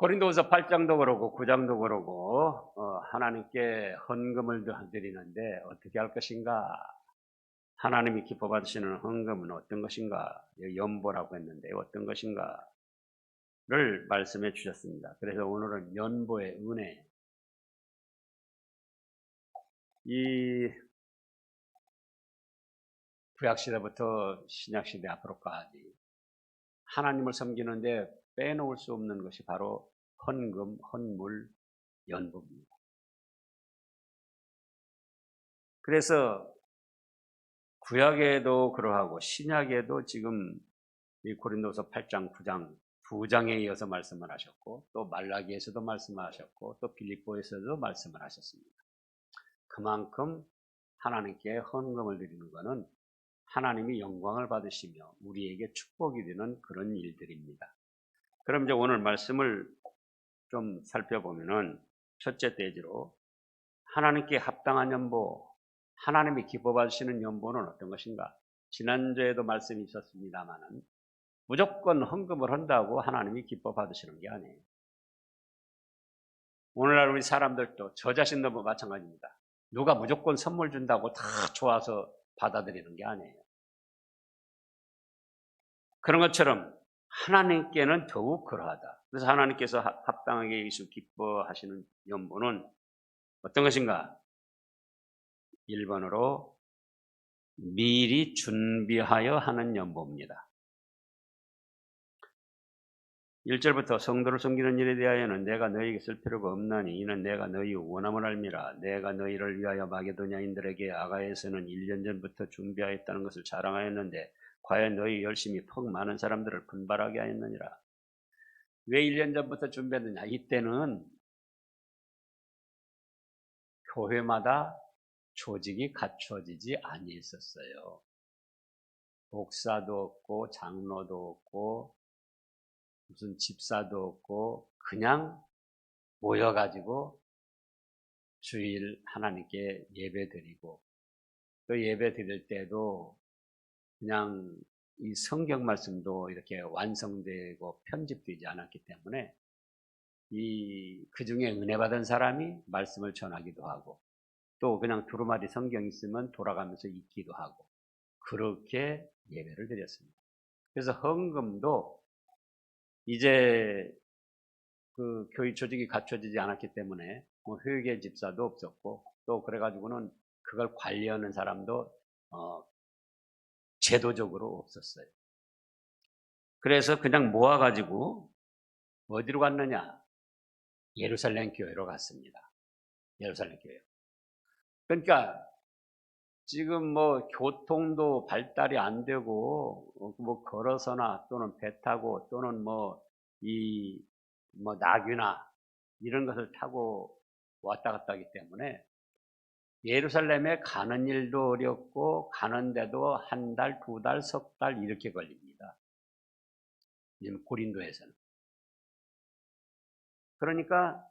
고린도후서 8장도 그러고 9장도 그러고 하나님께 헌금을 드리는데 어떻게 할 것인가? 하나님이 기뻐 받으시는 헌금은 어떤 것인가? 연보라고 했는데 어떤 것인가를 말씀해 주셨습니다. 그래서 오늘은 연보의 은혜. 이 구약시대부터 신약시대 앞으로까지 하나님을 섬기는데 빼놓을 수 없는 것이 바로 헌금, 헌물, 연보입니다. 그래서 구약에도 그러하고 신약에도 지금 이 고린도서 8장, 9장 두 장에 이어서 말씀을 하셨고 또 말라기에서도 말씀을 하셨고 또 빌립보에서도 말씀을 하셨습니다. 그만큼 하나님께 헌금을 드리는 것은 하나님이 영광을 받으시며 우리에게 축복이 되는 그런 일들입니다. 그럼 이제 오늘 말씀을 좀 살펴보면은 첫째 대지로 하나님께 합당한 연보, 하나님이 기뻐 받으시는 연보는 어떤 것인가? 지난주에도 말씀이 있었습니다만은 무조건 헌금을 한다고 하나님이 기뻐 받으시는 게 아니에요. 오늘날 우리 사람들도 저 자신도 마찬가지입니다. 누가 무조건 선물 준다고 다 좋아서 받아들이는 게 아니에요. 그런 것처럼 하나님께는 더욱 그러하다. 그래서 하나님께서 합당하게 예수 기뻐하시는 연보는 어떤 것인가? 1번으로 미리 준비하여 하는 연보입니다. 1절부터 성도를 섬기는 일에 대하여는 내가 너희에게 쓸 필요가 없나니 이는 내가 너희 원함을 알미라. 내가 너희를 위하여 마게도냐인들에게 아가야에서는 1년 전부터 준비하였다는 것을 자랑하였는데 과연 너희 열심히 퍽 많은 사람들을 분발하게 하였느니라. 왜 1년 전부터 준비했느냐? 이때는 교회마다 조직이 갖춰지지 아니했었어요. 목사도 없고 장로도 없고 무슨 집사도 없고 그냥 모여가지고 주일 하나님께 예배 드리고 또 예배 드릴 때도 그냥 이 성경 말씀도 이렇게 완성되고 편집되지 않았기 때문에 그 중에 은혜 받은 사람이 말씀을 전하기도 하고 또 그냥 두루마리 성경 있으면 돌아가면서 읽기도 하고 그렇게 예배를 드렸습니다. 그래서 헌금도 이제 그 교회 조직이 갖춰지지 않았기 때문에 뭐 회계 집사도 없었고 또 그래가지고는 그걸 관리하는 사람도 제도적으로 없었어요. 그래서 그냥 모아가지고 어디로 갔느냐? 예루살렘 교회로 갔습니다. 예루살렘 교회. 그러니까 지금 뭐 교통도 발달이 안 되고 뭐 걸어서나 또는 배 타고 또는 뭐 나귀나 이런 것을 타고 왔다 갔다 하기 때문에 예루살렘에 가는 일도 어렵고 가는데도 한 달, 두 달, 석 달 이렇게 걸립니다. 고린도에서는. 그러니까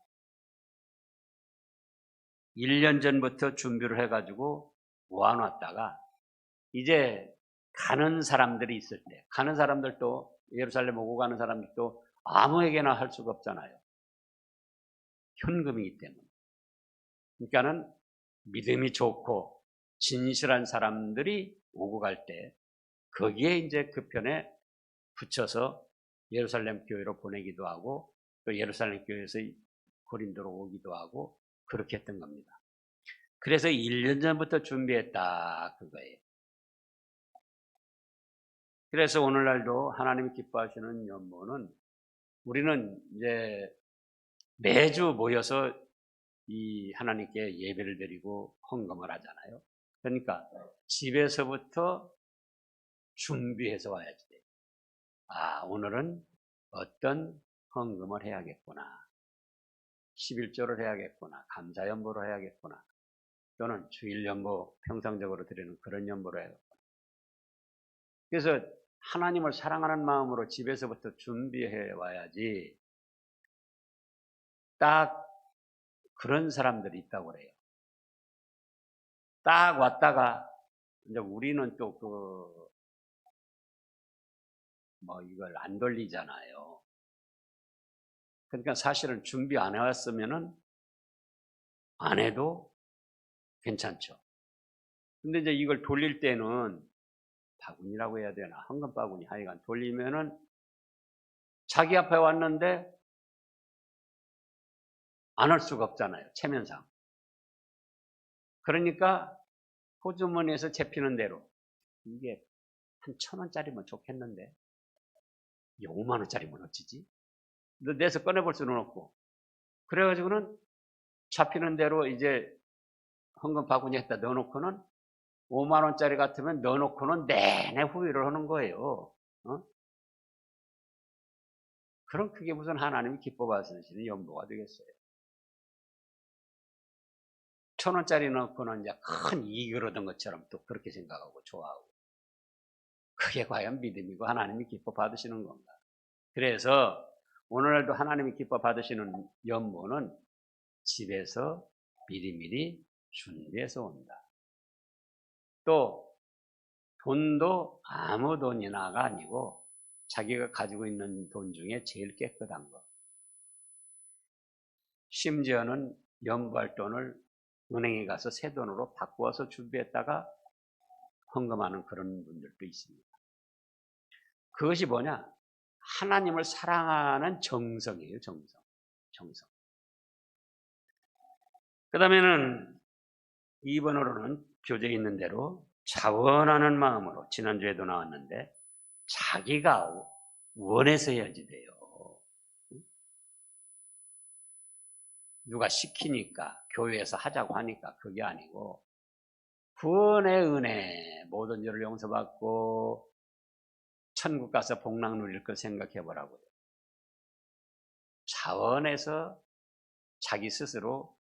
1년 전부터 준비를 해가지고 모아놨다가 이제 가는 사람들이 있을 때 가는 사람들도 예루살렘 오고 가는 사람들도 아무에게나 할 수가 없잖아요. 현금이기 때문에. 그러니까는 믿음이 좋고 진실한 사람들이 오고 갈 때 거기에 이제 그 편에 붙여서 예루살렘 교회로 보내기도 하고 또 예루살렘 교회에서 고린도로 오기도 하고 그렇게 했던 겁니다. 그래서 1년 전부터 준비했다 그거예요. 그래서 오늘날도 하나님이 기뻐하시는 연보는 우리는 이제 매주 모여서 이 하나님께 예배를 드리고 헌금을 하잖아요. 그러니까 집에서부터 준비해서 와야지 돼요. 오늘은 어떤 헌금을 해야겠구나. 11조를 해야겠구나. 감사연보를 해야겠구나. 또는 주일연보 평상적으로 드리는 그런 연보를 해야겠구나. 그래서 하나님을 사랑하는 마음으로 집에서부터 준비해 와야지 딱 그런 사람들이 있다고 그래요. 딱 왔다가 이제 우리는 또 이걸 안 돌리잖아요. 그러니까 사실은 준비 안 해왔으면은 안 해도 괜찮죠. 근데 이제 이걸 돌릴 때는 바구니라고 해야 되나? 헌금 바구니 하여간 돌리면은 자기 앞에 왔는데 안 할 수가 없잖아요. 체면상. 그러니까 호주머니에서 잡히는 대로 이게 한 1,000원짜리면 좋겠는데 5만 원짜리면 어찌지? 내서 꺼내볼 수는 없고 그래가지고는 잡히는 대로 이제 헌금 바구니에다 넣어놓고는 5만 원짜리 같으면 넣어놓고는 내내 후회를 하는 거예요. 어? 그럼 그게 무슨 하나님이 기뻐 받으시는 연보가 되겠어요. 1,000원짜리 넣고는 이제 큰 이익을 얻은 것처럼 또 그렇게 생각하고 좋아하고. 그게 과연 믿음이고 하나님이 기뻐 받으시는 건가? 그래서 오늘날도 하나님이 기뻐 받으시는 연보는 집에서 미리미리 준비해서 온다. 또 돈도 아무 돈이나가 아니고 자기가 가지고 있는 돈 중에 제일 깨끗한 것. 심지어는 연부할 돈을 은행에 가서 새 돈으로 바꾸어서 준비했다가 헌금하는 그런 분들도 있습니다. 그것이 뭐냐? 하나님을 사랑하는 정성이에요. 정성. 그 다음에는 2번으로는 교재에 있는 대로 자원하는 마음으로, 지난주에도 나왔는데 자기가 원해서 해야지 돼요. 누가 시키니까, 교회에서 하자고 하니까 그게 아니고 구원의 은혜, 모든 죄를 용서받고 천국 가서 복락 누릴 걸 생각해 보라고요. 자원해서 자기 스스로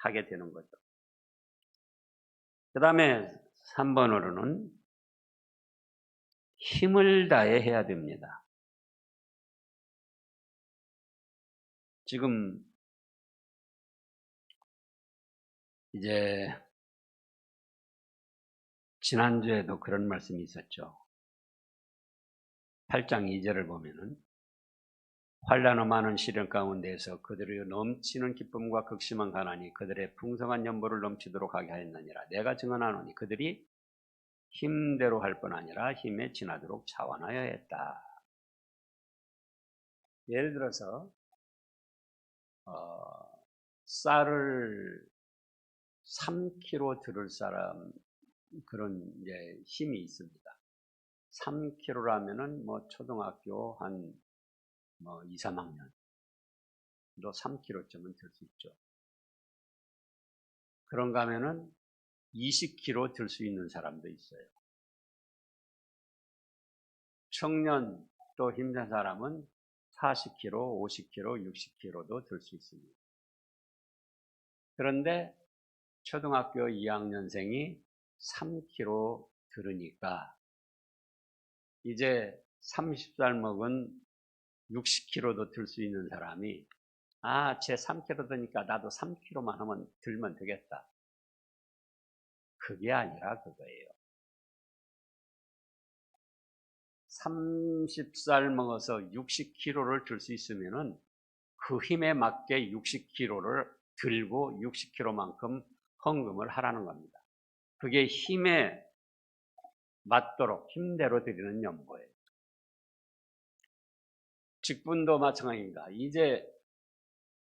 하게 되는 거죠. 그 다음에 3번으로는 힘을 다해 해야 됩니다. 지금 이제 지난주에도 그런 말씀이 있었죠. 8장 2절을 보면은 환난과 많은 시련 가운데에서 그들의 넘치는 기쁨과 극심한 가난이 그들의 풍성한 연보를 넘치도록 하게 하였느니라. 내가 증언하노니 그들이 힘대로 할 뿐 아니라 힘에 지나도록 자원하여 했다. 예를 들어서 쌀을 3kg 들을 사람 그런 이제 힘이 있습니다. 3kg라면은 뭐 초등학교 한 2, 3학년도 3kg쯤은 들 수 있죠. 그런가 하면은 20kg 들 수 있는 사람도 있어요. 청년 또 힘든 사람은 40kg, 50kg, 60kg도 들 수 있습니다. 그런데 초등학교 2학년생이 3kg 들으니까 이제 30살 먹은 60kg도 들 수 있는 사람이 쟤 3kg 드니까 나도 3kg만 하면 들면 되겠다. 그게 아니라 그거예요. 30살 먹어서 60kg를 들 수 있으면은 그 힘에 맞게 60kg를 들고 60kg만큼 헌금을 하라는 겁니다. 그게 힘에 맞도록 힘대로 드리는 연보예요. 직분도 마찬가지입니다. 이제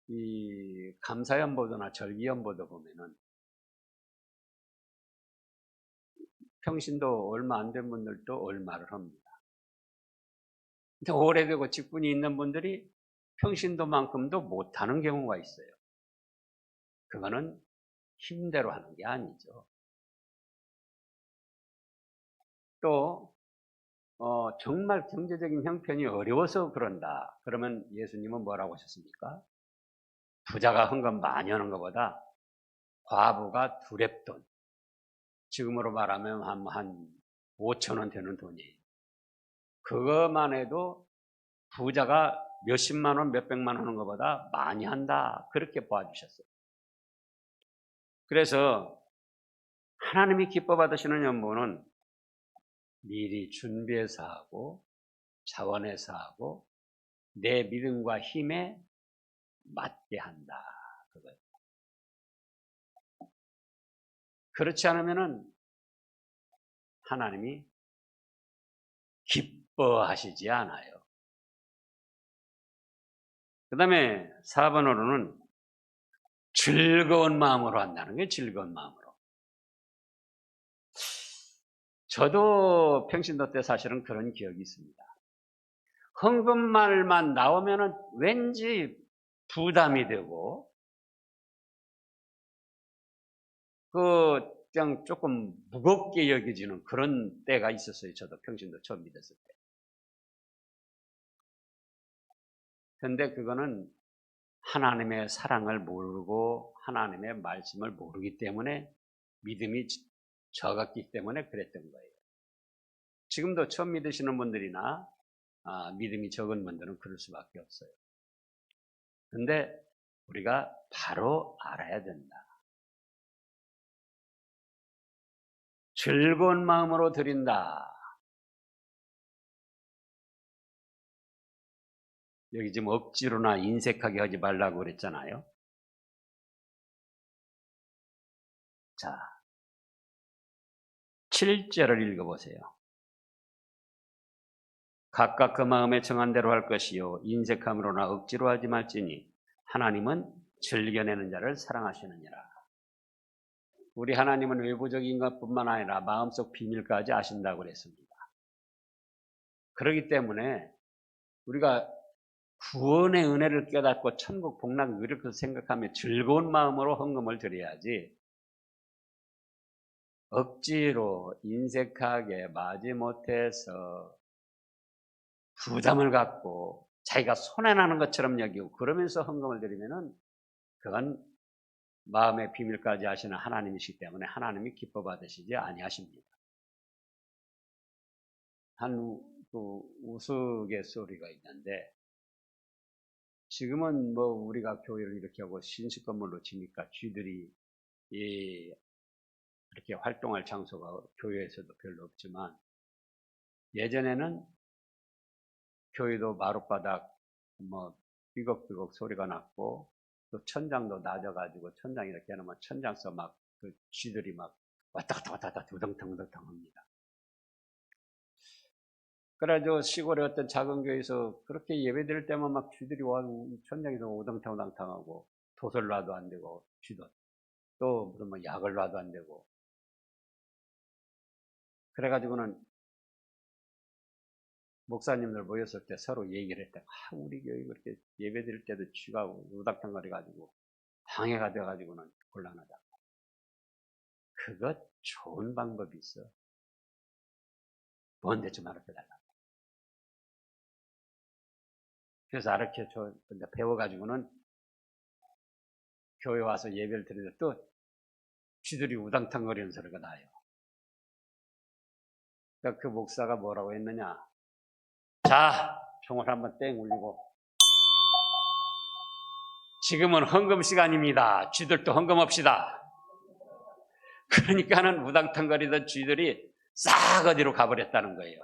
이 감사연보도나 절기연보도 보면은 평신도 얼마 안 된 분들도 얼마를 합니다. 근데 오래되고 직분이 있는 분들이 평신도만큼도 못하는 경우가 있어요. 그거는 힘대로 하는 게 아니죠. 또 정말 경제적인 형편이 어려워서 그런다. 그러면 예수님은 뭐라고 하셨습니까? 부자가 헌금 많이 하는 것보다 과부가 두렙돈, 지금으로 말하면 한 5,000원 되는 돈이에요. 그것만 해도 부자가 몇십만 원, 몇백만 원 하는 것보다 많이 한다. 그렇게 봐주셨어요. 그래서 하나님이 기뻐 받으시는 연보는 미리 준비해서 하고 자원해서 하고 내 믿음과 힘에 맞게 한다. 그거예요. 그렇지 않으면은 하나님이 기뻐하시지 않아요. 그 다음에 4번으로는 즐거운 마음으로 한다는 게 즐거운 마음으로. 저도 평신도 때 사실은 그런 기억이 있습니다. 헌금말만 나오면은 왠지 부담이 되고, 그냥 조금 무겁게 여겨지는 그런 때가 있었어요. 저도 평신도 처음 믿었을 때. 근데 그거는 하나님의 사랑을 모르고 하나님의 말씀을 모르기 때문에 믿음이 적었기 때문에 그랬던 거예요. 지금도 처음 믿으시는 분들이나 믿음이 적은 분들은 그럴 수밖에 없어요. 근데 우리가 바로 알아야 된다. 즐거운 마음으로 드린다. 여기 지금 억지로나 인색하게 하지 말라고 그랬잖아요. 자, 7절을 읽어보세요. 각각 그 마음에 정한 대로 할 것이요 인색함으로나 억지로 하지 말지니 하나님은 즐겨내는 자를 사랑하시느니라. 우리 하나님은 외부적인 것뿐만 아니라 마음속 비밀까지 아신다고 그랬습니다. 그렇기 때문에 우리가 구원의 은혜를 깨닫고 천국 복락 이렇게 생각하며 즐거운 마음으로 헌금을 드려야지 억지로 인색하게 마지못해서 부담을 갖고 자기가 손해나는 것처럼 여기고 그러면서 헌금을 드리면은 그건 마음의 비밀까지 아시는 하나님이시기 때문에 하나님이 기뻐 받으시지 아니하십니다. 한 우스갯소리가 있는데 지금은 뭐 우리가 교회를 이렇게 하고 신식 건물로 지니까 쥐들이 이렇게 활동할 장소가 교회에서도 별로 없지만 예전에는 교회도 마룻바닥 뭐 삐걱삐걱 소리가 났고 또 천장도 낮아가지고 천장 이렇게 해놓으면 천장서 막 그 쥐들이 막 왔다 갔다 왔다 갔다 두덩텅두덩 합니다. 그래가지고 시골의 어떤 작은 교회에서 그렇게 예배 드릴 때만 막 쥐들이 와 천장에서 오덩탕오덩탕하고 도서를 놔도 안 되고 쥐도 또 무슨 뭐 약을 놔도 안 되고 그래가지고는 목사님들 모였을 때 서로 얘기를 했다. 우리 교회 그렇게 예배 드릴 때도 쥐가 우닥탕거려가지고 방해가 돼가지고는 곤란하다. 그것 좋은 방법이 있어. 뭔데 좀 알려달라. 그래서 알려줘 배워가지고는 교회 와서 예배를 드리는데 또 쥐들이 우당탕거리는 소리가 나요. 그러니까 그 목사가 뭐라고 했느냐. 자, 종을 한번 땡 울리고 지금은 헌금 시간입니다. 쥐들도 헌금합시다. 그러니까는 우당탕거리던 쥐들이 싹 어디로 가버렸다는 거예요.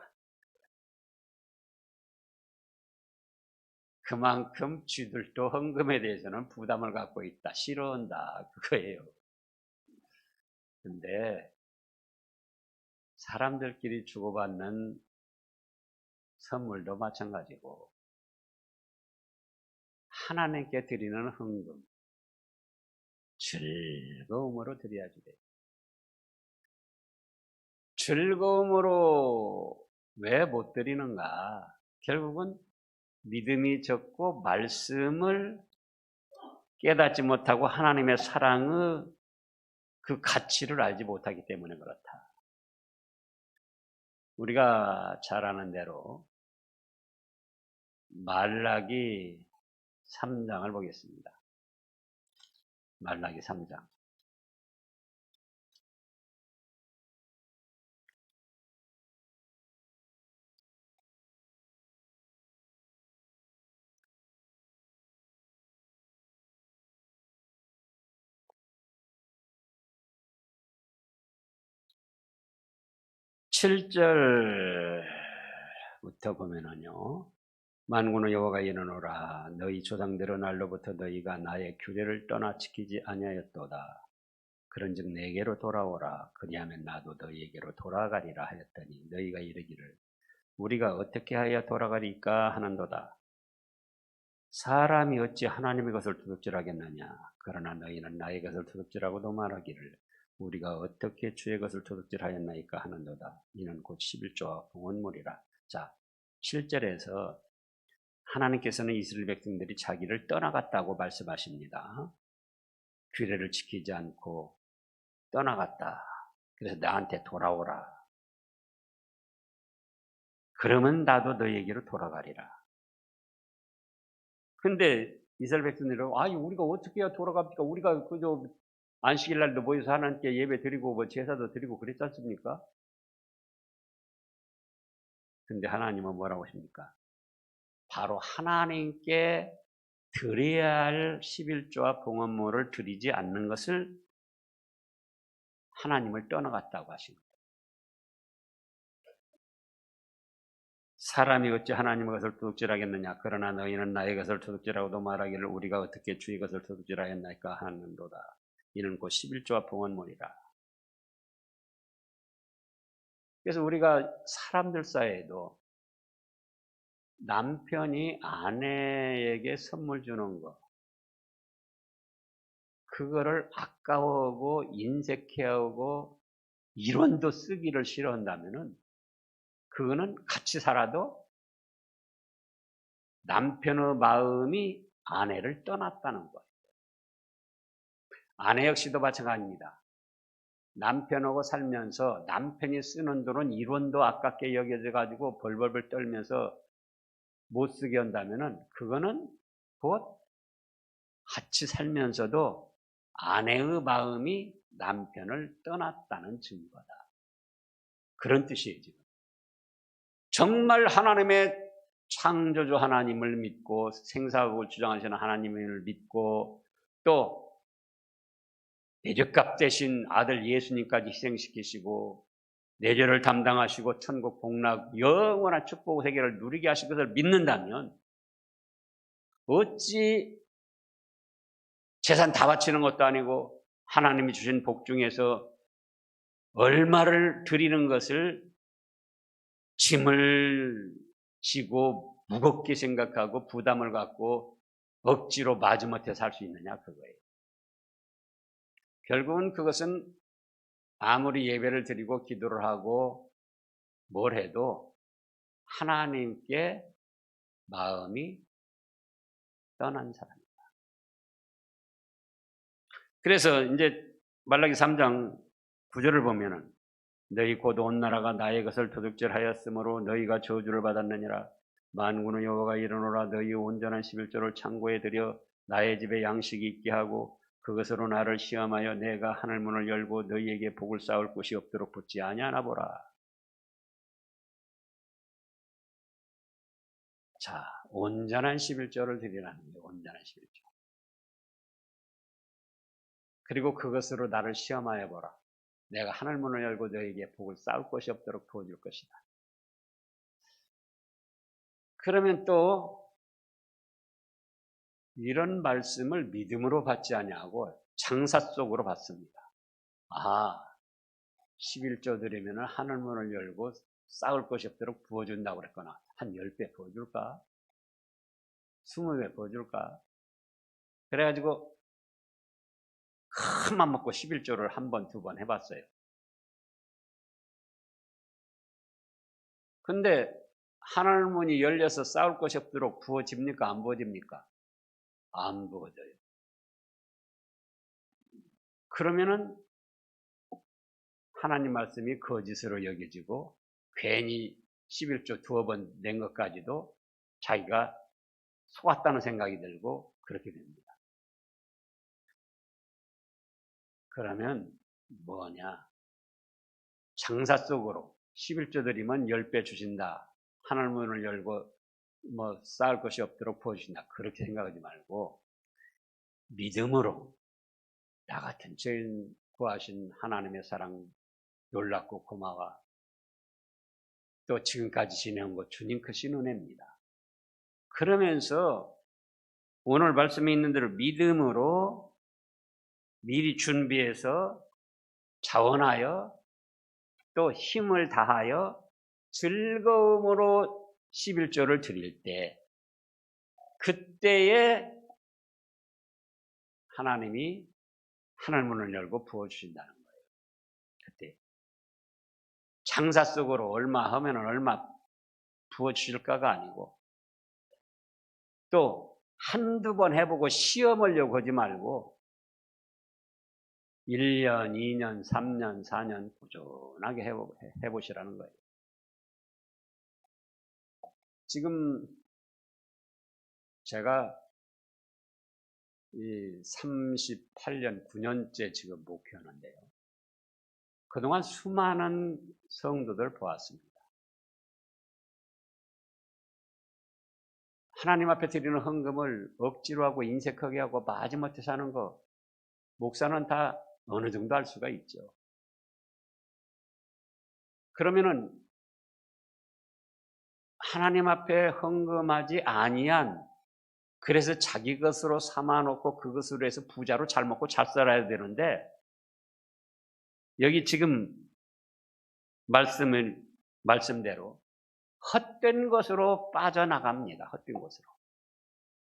그만큼 쥐들도 헌금에 대해서는 부담을 갖고 있다. 싫어한다. 그거예요. 근데 사람들끼리 주고받는 선물도 마찬가지고 하나님께 드리는 헌금 즐거움으로 드려야지 돼요. 즐거움으로 왜 못 드리는가? 결국은 믿음이 적고 말씀을 깨닫지 못하고 하나님의 사랑의 그 가치를 알지 못하기 때문에 그렇다. 우리가 잘 아는 대로 말라기 3장을 보겠습니다. 말라기 3장. 7절부터 보면은요. 만군의 여호와가 이르노라 너희 조상들의 날로부터 너희가 나의 규례를 떠나 지키지 아니하였도다. 그런즉 내게로 돌아오라. 그리하면 나도 너희에게로 돌아가리라 하였더니 너희가 이르기를 우리가 어떻게 하여 돌아가리까 하는도다. 사람이 어찌 하나님의 것을 도둑질하겠느냐. 그러나 너희는 나의 것을 도둑질하고도 말하기를 우리가 어떻게 주의 것을 도둑질하였나이까 하는도다. 이는 곧 11조와 봉헌물이라. 자, 7절에서 하나님께서는 이스라엘 백성들이 자기를 떠나갔다고 말씀하십니다. 규례를 지키지 않고 떠나갔다. 그래서 나한테 돌아오라. 그러면 나도 너희에게로 돌아가리라. 근데 이스라엘 백성들은 우리가 어떻게 해야 돌아갑니까? 우리가 그저 안식일 날도 모여서 하나님께 예배 드리고 뭐 제사도 드리고 그랬지 않습니까? 근데 하나님은 뭐라고 하십니까? 바로 하나님께 드려야 할 11조와 봉헌물을 드리지 않는 것을 하나님을 떠나갔다고 하신 거예요. 사람이 어찌 하나님의 것을 도둑질하겠느냐. 그러나 너희는 나의 것을 도둑질하고도 말하기를 우리가 어떻게 주의 것을 도둑질하였나이까 하는도다. 이는 곧 11조와 봉헌물이라. 그래서 우리가 사람들 사이에도 남편이 아내에게 선물 주는 거, 그거를 아까워하고 인색해하고 일원도 쓰기를 싫어한다면은 그거는 같이 살아도 남편의 마음이 아내를 떠났다는 거예요. 아내 역시도 마찬가지입니다. 남편하고 살면서 남편이 쓰는 돈은 1원도 아깝게 여겨져 가지고 벌벌벌 떨면서 못 쓰게 한다면은 그거는 곧 같이 살면서도 아내의 마음이 남편을 떠났다는 증거다. 그런 뜻이에요, 지금. 정말 하나님의 창조주 하나님을 믿고 생사국을 주장하시는 하나님을 믿고 또 대적값 대신 아들 예수님까지 희생시키시고 내죄를 담당하시고 천국 복락 영원한 축복 세계를 누리게 하실 것을 믿는다면 어찌 재산 다 바치는 것도 아니고 하나님이 주신 복 중에서 얼마를 드리는 것을 짐을 지고 무겁게 생각하고 부담을 갖고 억지로 마지못해 살 수 있느냐 그거예요. 결국은 그것은 아무리 예배를 드리고 기도를 하고 뭘 해도 하나님께 마음이 떠난 사람입니다. 그래서 이제 말라기 3장 9절을 보면은 너희 곧 온 나라가 나의 것을 도둑질하였으므로 너희가 저주를 받았느니라. 만군의 여호와가 이르노라 너희 온전한 11조를 창고에 들여 나의 집에 양식이 있게 하고 그것으로 나를 시험하여 내가 하늘문을 열고 너희에게 복을 쌓을 곳이 없도록 붙지 아니하나 보라. 자, 온전한 11조를 드리라는 거예요. 온전한 11조. 그리고 그것으로 나를 시험하여 보라. 내가 하늘문을 열고 너에게 복을 쌓을 것이 없도록 부어줄 것이다. 그러면 또 이런 말씀을 믿음으로 받지 아니하고 장사 속으로 받습니다. 11조 드리면 하늘문을 열고 쌓을 것이 없도록 부어준다고 그랬거나 한 10배 부어줄까? 20배 부어줄까? 그래가지고 큰맘 먹고 11조를 한 번, 두 번 해봤어요. 근데 하늘문이 열려서 쌓을 것이 없도록 부어집니까? 안 부어집니까? 안 부어져요. 그러면은 하나님 말씀이 거짓으로 여겨지고 괜히 11조 두어 번 낸 것까지도 자기가 속았다는 생각이 들고 그렇게 됩니다. 그러면 뭐냐? 장사 속으로 11조 드리면 10배 주신다. 하늘문을 열고 뭐 쌓을 것이 없도록 부어주신다. 그렇게 생각하지 말고 믿음으로 나 같은 죄인 구하신 하나님의 사랑 놀랍고 고마워. 또 지금까지 지내온 것 주님 크신 은혜입니다. 그러면서 오늘 말씀에 있는 대로 믿음으로 미리 준비해서 자원하여 또 힘을 다하여 즐거움으로 11조를 드릴 때 그때에 하나님이 하늘문을 열고 부어주신다는 거예요. 그때 장사 속으로 얼마 하면 얼마 부어주실까가 아니고 또 한두 번 해보고 시험하려고 하지 말고 1년, 2년, 3년, 4년 꾸준하게 해보시라는 거예요. 지금 제가 이 38년, 9년째 지금 목회하는데요. 그동안 수많은 성도들 보았습니다. 하나님 앞에 드리는 헌금을 억지로 하고 인색하게 하고 마지못해 사는 거 목사는 다 어느 정도 할 수가 있죠. 그러면은 하나님 앞에 헌금하지 아니한 그래서 자기 것으로 삼아놓고 그것으로 해서 부자로 잘 먹고 잘 살아야 되는데 여기 지금 말씀대로 헛된 것으로 빠져나갑니다. 헛된 것으로.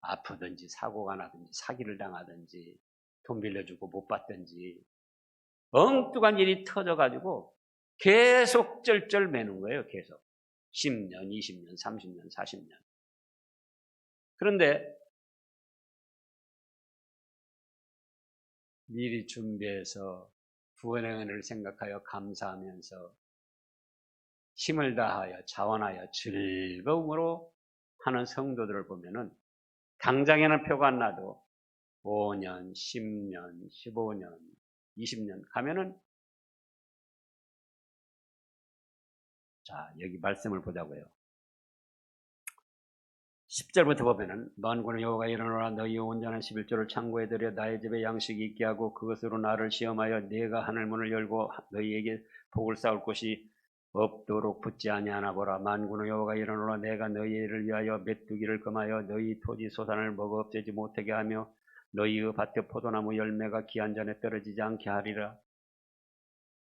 아프든지 사고가 나든지 사기를 당하든지 돈 빌려주고 못 받든지 엉뚱한 일이 터져가지고 계속 쩔쩔 매는 거예요. 계속 10년, 20년, 30년, 40년. 그런데 미리 준비해서 구원의 은혜를 생각하여 감사하면서 힘을 다하여 자원하여 즐거움으로 하는 성도들을 보면은 당장에는 표가 안 나도 5년, 10년, 15년, 20년 가면은 자, 여기 말씀을 보자고요. 10절부터 보면은 만군의 여호와가 일어나라 너희 온전한 11조를 창고에 들여 나의 집에 양식이 있게 하고 그것으로 나를 시험하여 네가 하늘문을 열고 너희에게 복을 쌓을 곳이 없도록 붙지 아니하나 보라. 만군의 여호와가 일어나라 내가 너희를 위하여 메뚜기를 금하여 너희 토지 소산을 먹어 없애지 못하게 하며 너희의 밭에 포도나무 열매가 기한 전에 떨어지지 않게 하리라.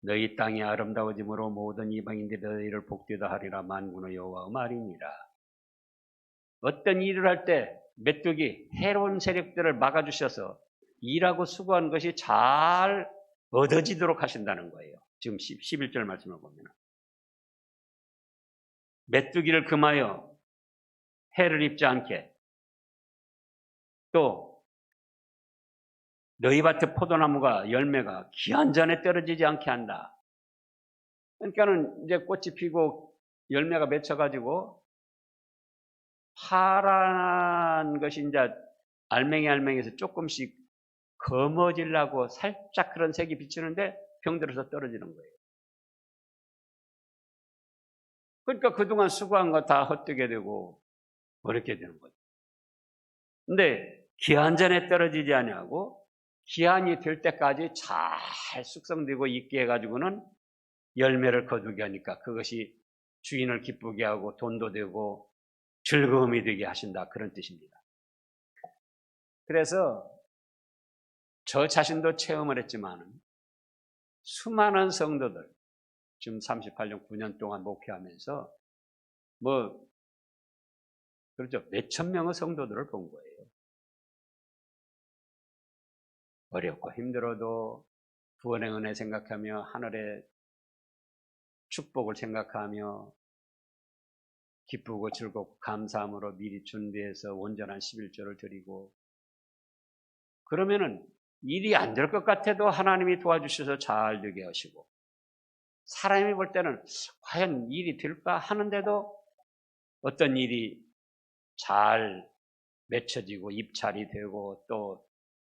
너희 땅이 아름다워짐으로 모든 이방인들이 너희를 복되다 하리라. 만군의 여호와의 말이니라. 어떤 일을 할 때 메뚜기 해로운 세력들을 막아주셔서 일하고 수고한 것이 잘 얻어지도록 하신다는 거예요. 지금 11절 말씀을 보면 메뚜기를 금하여 해를 입지 않게 또 너희 밭의 포도나무가 열매가 기한 전에 떨어지지 않게 한다. 그러니까는 이제 꽃이 피고 열매가 맺혀가지고 파란 것이 이제 알맹이에서 조금씩 검어지려고 살짝 그런 색이 비치는데 병들어서 떨어지는 거예요. 그러니까 그동안 수고한 거 다 헛되게 되고 어렵게 되는 거죠. 근데 기한 전에 떨어지지 아니하고 기한이 될 때까지 잘 숙성되고 있게 해가지고는 열매를 거두게 하니까 그것이 주인을 기쁘게 하고 돈도 되고 즐거움이 되게 하신다. 그런 뜻입니다. 그래서 저 자신도 체험을 했지만 수많은 성도들 지금 38년 9년 동안 목회하면서 그렇죠. 몇천 명의 성도들을 본 거예요. 어렵고 힘들어도 구원의 은혜 생각하며 하늘의 축복을 생각하며 기쁘고 즐겁고 감사함으로 미리 준비해서 온전한 11조를 드리고 그러면은 일이 안 될 것 같아도 하나님이 도와주셔서 잘 되게 하시고 사람이 볼 때는 과연 일이 될까 하는데도 어떤 일이 잘 맺혀지고 입찰이 되고 또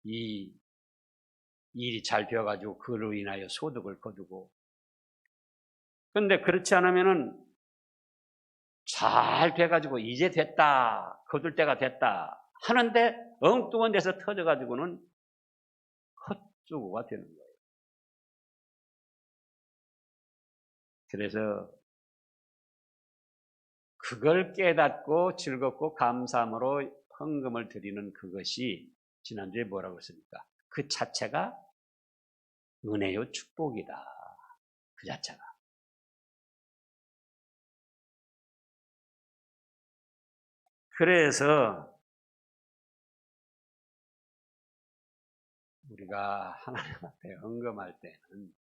이 일이 잘 되어가지고 그로 인하여 소득을 거두고 그런데 그렇지 않으면은 잘 돼가지고 이제 됐다 거둘 때가 됐다 하는데 엉뚱한 데서 터져가지고는 헛수고가 되는 거예요. 그래서 그걸 깨닫고 즐겁고 감사함으로 헌금을 드리는 그것이 지난주에 뭐라고 했습니까? 그 자체가 은혜요 축복이다. 그 자체가. 그래서 우리가 하나님 앞에 헌금할 때는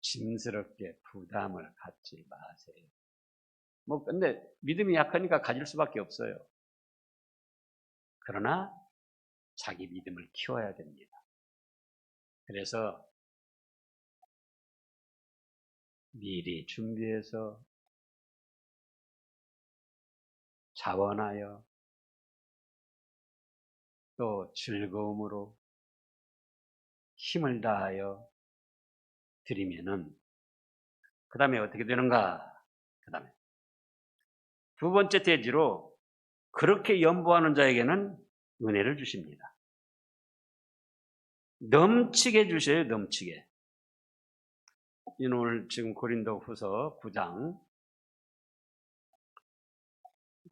짐스럽게 부담을 갖지 마세요. 근데 믿음이 약하니까 가질 수밖에 없어요. 그러나 자기 믿음을 키워야 됩니다. 그래서 미리 준비해서 자원하여 또 즐거움으로 힘을 다하여 드리면은 그 다음에 어떻게 되는가? 그 다음에 두 번째 대지로 그렇게 연보하는 자에게는 은혜를 주십니다. 넘치게 주셔요. 넘치게. 오늘 지금 고린도 후서 9장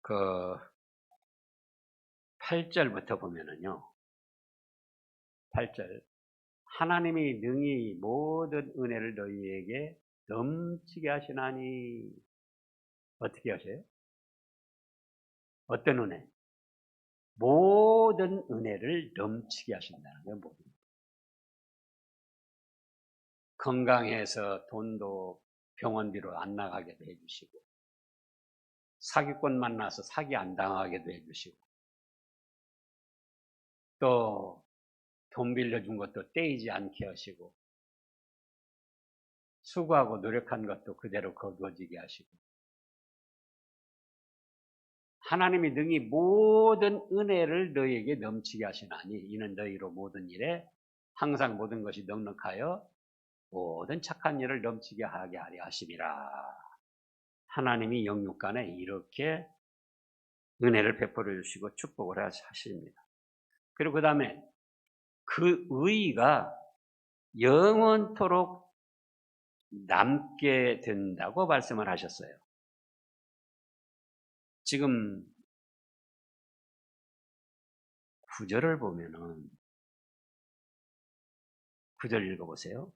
그 8절부터 보면은요. 8절 하나님이 능히 모든 은혜를 너희에게 넘치게 하시나니 어떻게 하셔요? 어떤 은혜? 모든 은혜를 넘치게 하신다는 거예요. 모든. 건강해서 돈도 병원비로 안 나가게도 해주시고 사기꾼 만나서 사기 안 당하게도 해주시고 또 돈 빌려준 것도 떼이지 않게 하시고 수고하고 노력한 것도 그대로 거두어지게 하시고 하나님이 능히 모든 은혜를 너희에게 넘치게 하시나니 이는 너희로 모든 일에 항상 모든 것이 넉넉하여 모든 착한 일을 넘치게 하게 하려 하심이라. 하나님이 영육간에 이렇게 은혜를 베풀어 주시고 축복을 하십니다. 그리고 그 다음에 그 의의가 영원토록 남게 된다고 말씀을 하셨어요. 지금 9절을 보면은 9절 읽어보세요.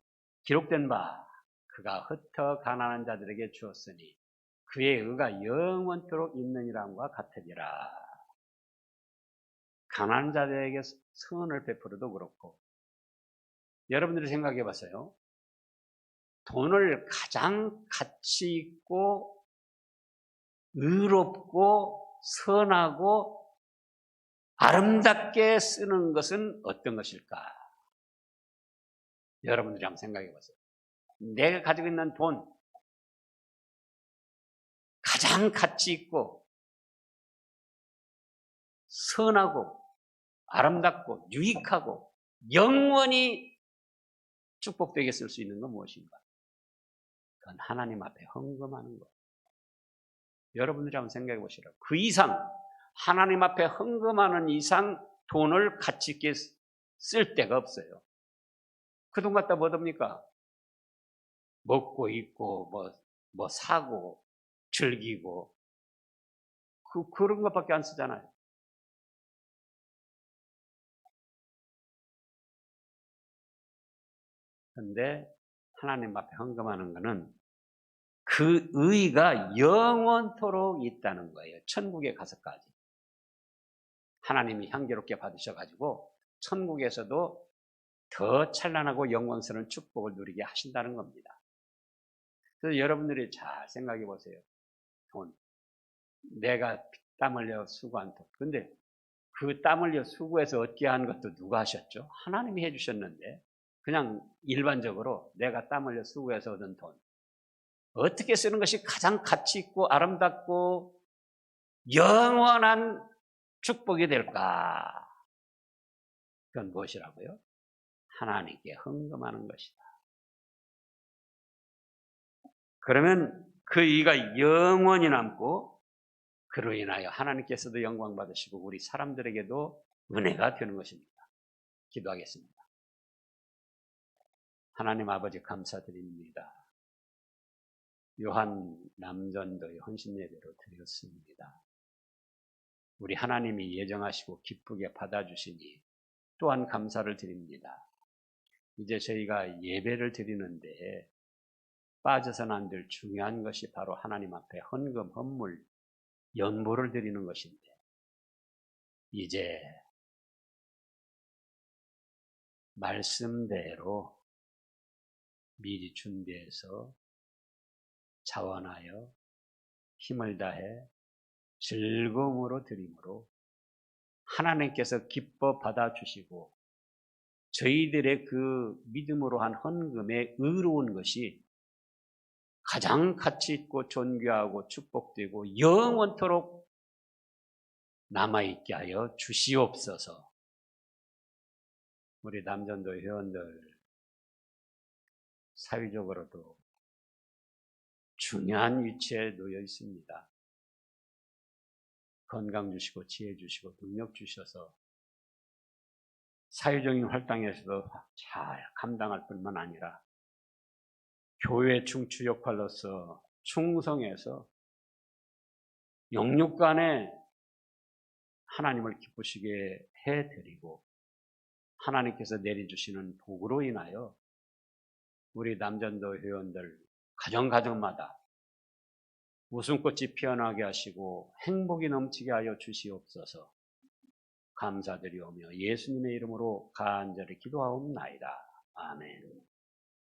기록된 바 그가 흩어 가난한 자들에게 주었으니 그의 의가 영원토록 있느니라과 같으리라. 가난한 자들에게 선을 베풀어도 그렇고 여러분들이 생각해 봤어요. 돈을 가장 가치 있고 의롭고 선하고 아름답게 쓰는 것은 어떤 것일까? 여러분들이 한번 생각해 보세요. 내가 가지고 있는 돈 가장 가치 있고 선하고 아름답고 유익하고 영원히 축복되게 쓸 수 있는 건 무엇인가? 그건 하나님 앞에 헌금하는 것. 여러분들이 한번 생각해 보시라고. 그 이상 하나님 앞에 헌금하는 이상 돈을 가치 있게 쓸 데가 없어요. 그 돈 갖다 뭐 합니까? 먹고 입고 뭐 사고 즐기고 그런 것밖에 안 쓰잖아요. 그런데 하나님 앞에 헌금하는 것은 그 의의가 영원토록 있다는 거예요. 천국에 가서까지. 하나님이 향기롭게 받으셔가지고 천국에서도 더 찬란하고 영광스러운 축복을 누리게 하신다는 겁니다. 그래서 여러분들이 잘 생각해 보세요. 돈. 내가 땀 흘려 수고한 돈. 근데 그 땀 흘려 수고해서 얻게 한 것도 누가 하셨죠? 하나님이 해주셨는데 그냥 일반적으로 내가 땀 흘려 수고해서 얻은 돈. 어떻게 쓰는 것이 가장 가치 있고 아름답고 영원한 축복이 될까? 그건 무엇이라고요? 하나님께 헌금하는 것이다. 그러면 그 의가 영원히 남고 그로 인하여 하나님께서도 영광 받으시고 우리 사람들에게도 은혜가 되는 것입니다. 기도하겠습니다. 하나님 아버지 감사드립니다. 요한 남전도의 헌신예배로 드렸습니다. 우리 하나님이 예정하시고 기쁘게 받아주시니 또한 감사를 드립니다. 이제 저희가 예배를 드리는데 빠져서는 안 될 중요한 것이 바로 하나님 앞에 헌금, 헌물, 연보를 드리는 것인데 이제 말씀대로 미리 준비해서 자원하여 힘을 다해 즐거움으로 드림으로 하나님께서 기뻐 받아주시고 저희들의 그 믿음으로 한 헌금에 의로운 것이 가장 가치 있고 존귀하고 축복되고 영원토록 남아있게 하여 주시옵소서. 우리 남전도 회원들 사회적으로도 중요한 위치에 놓여 있습니다. 건강 주시고 지혜 주시고 능력 주셔서 사회적인 활동에서도 잘 감당할 뿐만 아니라 교회 충추 역할로서 충성해서 영육간에 하나님을 기쁘시게 해드리고 하나님께서 내려주시는 복으로 인하여 우리 남전도 회원들 가정마다 웃음꽃이 피어나게 하시고 행복이 넘치게 하여 주시옵소서. 감사드리오며 예수님의 이름으로 간절히 기도하옵나이다. 아멘.